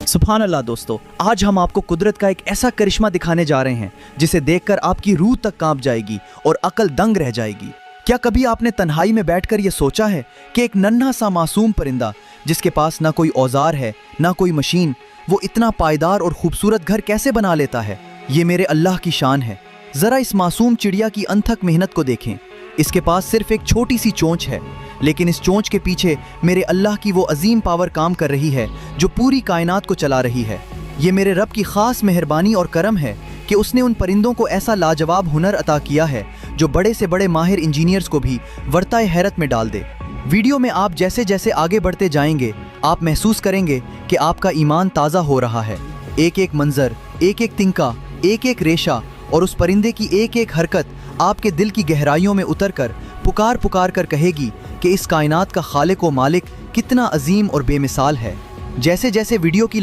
सुभान अल्लाह दोस्तों, आज हम आपको कुदरत का एक ऐसा करिश्मा दिखाने जा रहे हैं जिसे देखकर आपकी रूह तक कांप जाएगी और अकल दंग रह जाएगी। क्या कभी आपने तन्हाई में बैठकर यह सोचा है कि एक नन्हा सा मासूम परिंदा जिसके पास ना कोई औजार है ना कोई मशीन, वो इतना पायदार और खूबसूरत घर कैसे बना लेता है? ये मेरे अल्लाह की शान है। जरा इस मासूम चिड़िया की अनथक मेहनत को देखें। इसके पास सिर्फ एक छोटी सी चोंच है, लेकिन इस चोंच के पीछे मेरे अल्लाह की वो अजीम पावर काम कर रही है जो पूरी कायनात को चला रही है। ये मेरे रब की खास मेहरबानी और करम है कि उसने उन परिंदों को ऐसा लाजवाब हुनर अता किया है जो बड़े से बड़े माहिर इंजीनियर्स को भी वर्ताए हैरत में डाल दे। वीडियो में आप जैसे जैसे आगे बढ़ते जाएंगे, आप महसूस करेंगे कि आपका ईमान ताज़ा हो रहा है। एक एक मंजर, एक एक तिनका, एक एक रेशा और उस परिंदे की एक एक हरकत आपके दिल की गहराइयों में उतरकर पुकार पुकार कर कहेगी कि इस कायनात का खालिक व मालिक कितना अजीम और बेमिसाल है। जैसे जैसे वीडियो की